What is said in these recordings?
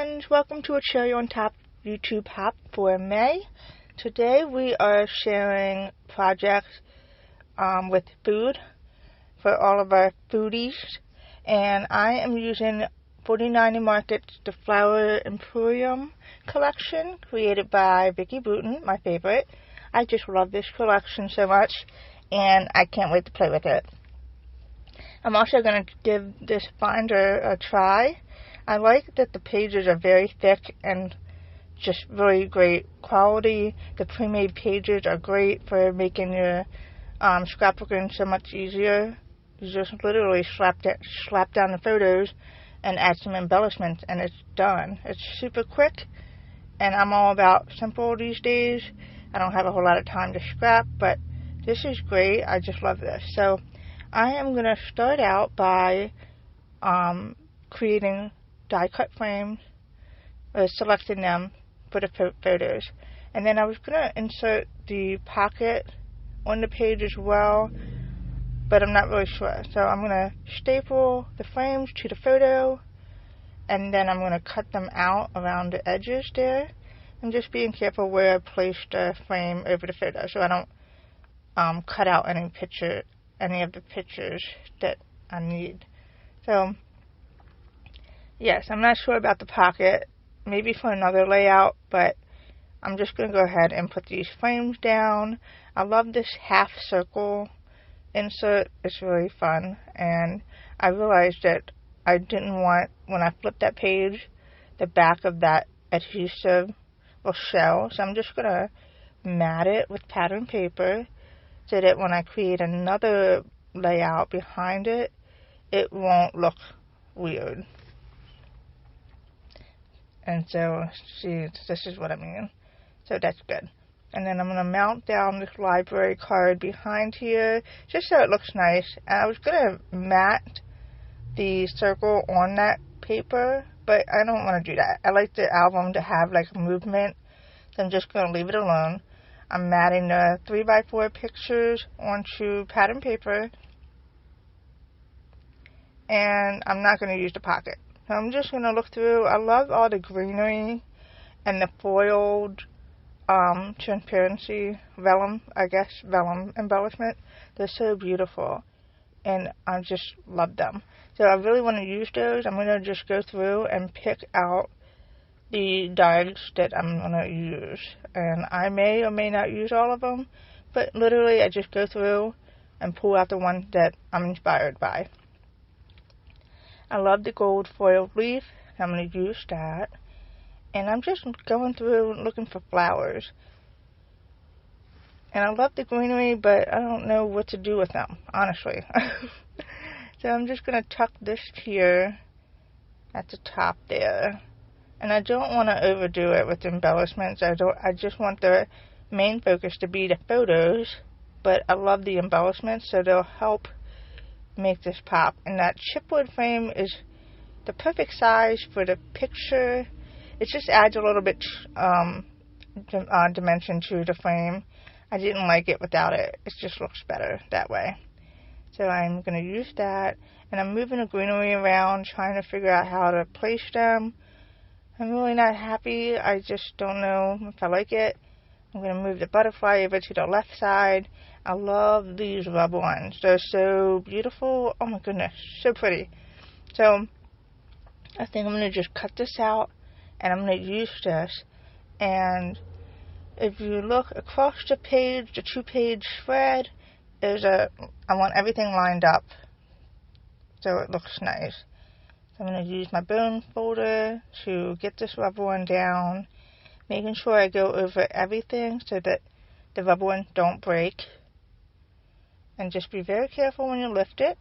friends, welcome to a Cherry on Top YouTube Hop for May. Today we are sharing projects with food for all of our foodies, and I am using 49 Market's The Flower Emporium collection created by Vicki Bruton, my favorite. I just love this collection so much, and I can't wait to play with it. I'm also going to give this binder a try. I like that the pages are very thick and just really great quality. The pre-made pages are great for making your scrapbooking so much easier. You just literally slap down the photos and add some embellishments and it's done. It's super quick, and I'm all about simple these days. I don't have a whole lot of time to scrap, but this is great. I just love this. So I am going to start out by creating die cut frames, selecting them for the photos, and then I was going to insert the pocket on the page as well, but I'm not really sure. So I'm going to staple the frames to the photo, and then I'm going to cut them out around the edges there, and just being careful where I place the frame over the photo so I don't cut out any of the pictures that I need. So yes, I'm not sure about the pocket, maybe for another layout, but I'm just going to go ahead and put these frames down. I love this half circle insert. It's really fun, and I realized that I didn't want, when I flip that page, the back of that adhesive will show, so I'm just going to mat it with pattern paper so that when I create another layout behind it, it won't look weird. And so, see, this is what I mean. So that's good. And then I'm going to mount down this library card behind here, just so it looks nice. And I was going to mat the circle on that paper, but I don't want to do that. I like the album to have like a movement, so I'm just going to leave it alone. I'm matting the 3x4 pictures onto pattern paper, and I'm not going to use the pocket. So I'm just going to look through. I love all the greenery and the foiled transparency vellum embellishment. They're so beautiful, and I just love them. So I really want to use those. I'm going to just go through and pick out the dies that I'm going to use. And I may or may not use all of them, but literally I just go through and pull out the ones that I'm inspired by. I love the gold foiled leaf. I'm going to use that. And I'm just going through looking for flowers. And I love the greenery, but I don't know what to do with them, honestly. So I'm just going to tuck this here at the top there. And I don't want to overdo it with embellishments. I just want the main focus to be the photos, but I love the embellishments, so they'll help make this pop. And that chipboard frame is the perfect size for the picture. It just adds a little bit dimension to the frame. I didn't like it without it. It just looks better that way. So I'm going to use that, and I'm moving the greenery around, trying to figure out how to place them. I'm really not happy. I just don't know if I like it. I'm going to move the butterfly over to the left side. I love these rub ones. They're so beautiful. Oh my goodness, so pretty. So I think I'm going to just cut this out, and I'm going to use this. And if you look across the page, the 2-page spread, I want everything lined up so it looks nice. So I'm going to use my bone folder to get this rubber one down, making sure I go over everything so that the rubber ones don't break. And just be very careful when you lift it.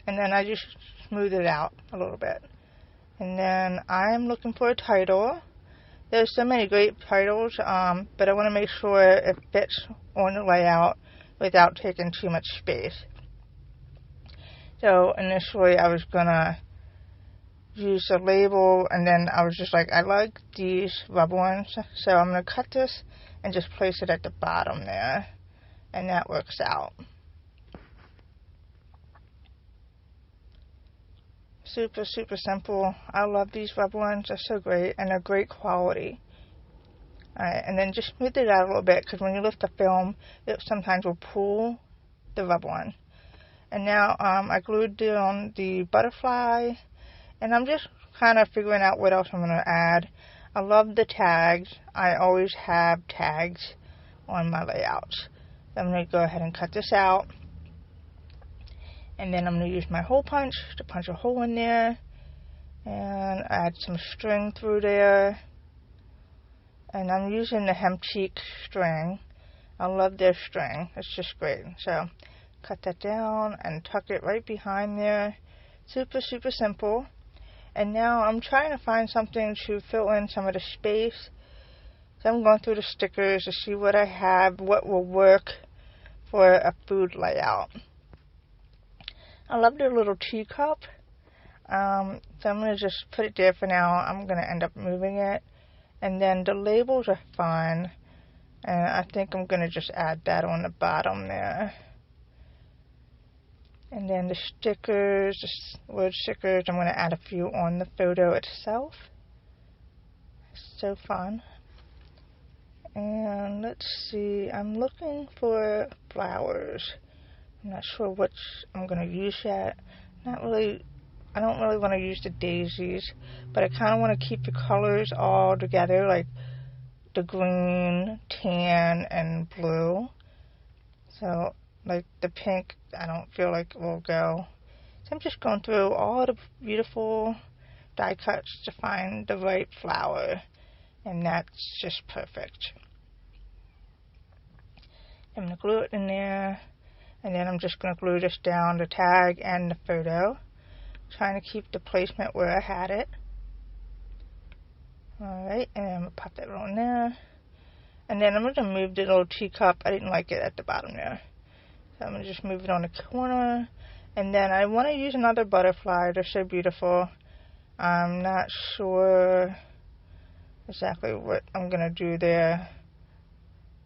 And then I just smooth it out a little bit. And then I'm looking for a title. There's so many great titles, but I want to make sure it fits on the layout without taking too much space. So initially I was going to use a label, and then I was just like, I like these rubber ones, so I'm going to cut this and just place it at the bottom there, and that works out. Super, super simple. I love these rubber ones. They're so great, and they're great quality. Alright, and then just smooth it out a little bit, because when you lift the film, it sometimes will pull the rubber one. And now I glued down the butterfly, and I'm just kind of figuring out what else I'm going to add. I love the tags. I always have tags on my layouts. So I'm going to go ahead and cut this out. And then I'm going to use my hole punch to punch a hole in there. And add some string through there. And I'm using the Hemcheek string. I love their string. It's just great. So cut that down and tuck it right behind there. Super, super simple. And now I'm trying to find something to fill in some of the space. So I'm going through the stickers to see what I have, what will work for a food layout. I love their little teacup. So I'm going to just put it there for now. I'm going to end up moving it. And then the labels are fun. And I think I'm going to just add that on the bottom there. And then the stickers, the word stickers, I'm going to add a few on the photo itself. So fun. And let's see, I'm looking for flowers. I'm not sure which I'm going to use yet. I don't really want to use the daisies, but I kind of want to keep the colors all together, like the green, tan, and blue. So, like the pink, I don't feel like it will go. So I'm just going through all the beautiful die cuts to find the right flower, and that's just perfect. I'm going to glue it in there, and then I'm just going to glue this down, the tag and the photo, trying to keep the placement where I had it. Alright, and then I'm going to pop that on there, and then I'm going to move the little teacup. I didn't like it at the bottom there. So I'm going to just move it on the corner. And then I want to use another butterfly. They're so beautiful. I'm not sure exactly what I'm going to do there.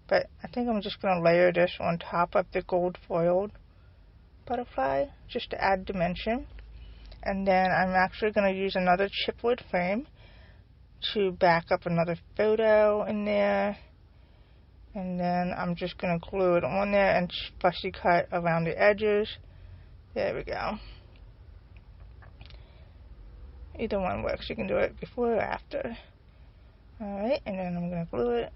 But I think I'm just going to layer this on top of the gold foiled butterfly, just to add dimension. And then I'm actually going to use another chipwood frame to back up another photo in there. And then I'm just going to glue it on there and fussy cut around the edges. There we go. Either one works. You can do it before or after. Alright, and then I'm going to glue it.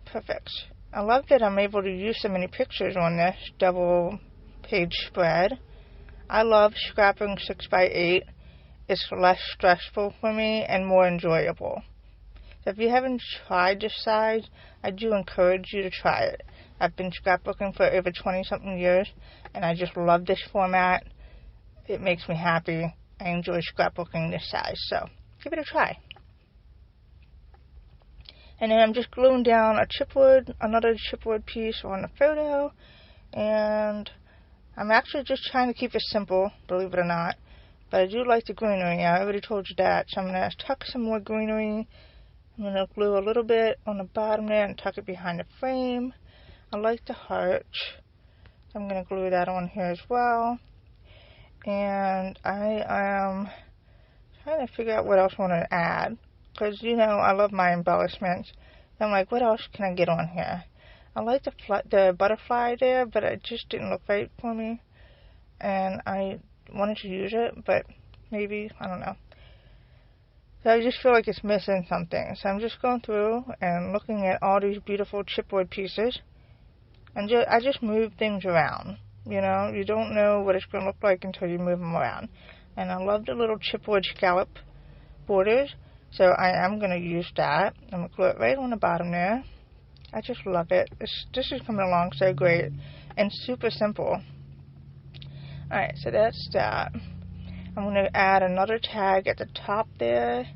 Perfect. I love that I'm able to use so many pictures on this double page spread. I love scrapping 6x8. It's less stressful for me and more enjoyable. So if you haven't tried this size, I do encourage you to try it. I've been scrapbooking for over 20-something years, and I just love this format. It makes me happy. I enjoy scrapbooking this size, so give it a try. And then I'm just gluing down another chipwood piece on the photo, and I'm actually just trying to keep it simple, believe it or not. But I do like the greenery. I already told you that, so I'm going to tuck some more greenery. I'm going to glue a little bit on the bottom there and tuck it behind the frame. I like the heart, so I'm going to glue that on here as well. And I am trying to figure out what else I want to add, because, you know, I love my embellishments. I'm like, what else can I get on here? I like the butterfly there, but it just didn't look right for me. And I wanted to use it, but maybe, I don't know. So I just feel like it's missing something. So I'm just going through and looking at all these beautiful chipboard pieces. And I just move things around. You know, you don't know what it's going to look like until you move them around. And I love the little chipboard scallop borders. So I am going to use that. I'm going to glue it right on the bottom there. I just love it. This is coming along so great. And super simple. Alright, so that's that. I'm going to add another tag at the top there,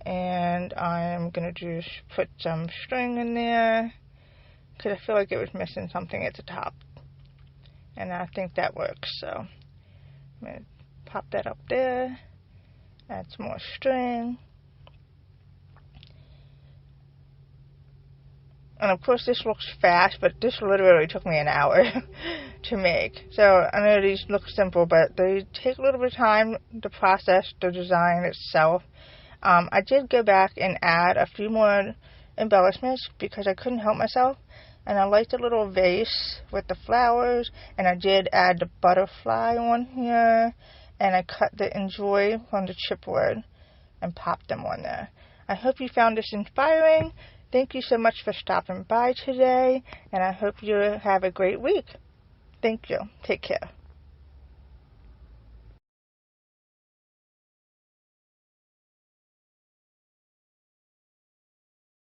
and I'm going to just put some string in there, because I feel like it was missing something at the top, and I think that works. So I'm going to pop that up there, add some more string, And of course this looks fast, but this literally took me an hour to make. So I know these look simple, but they take a little bit of time to process the design itself. I did go back and add a few more embellishments because I couldn't help myself. And I like the little vase with the flowers, and I did add the butterfly on here, and I cut the enjoy from the chipboard and popped them on there. I hope you found this inspiring. Thank you so much for stopping by today, and I hope you have a great week. Thank you. Take care.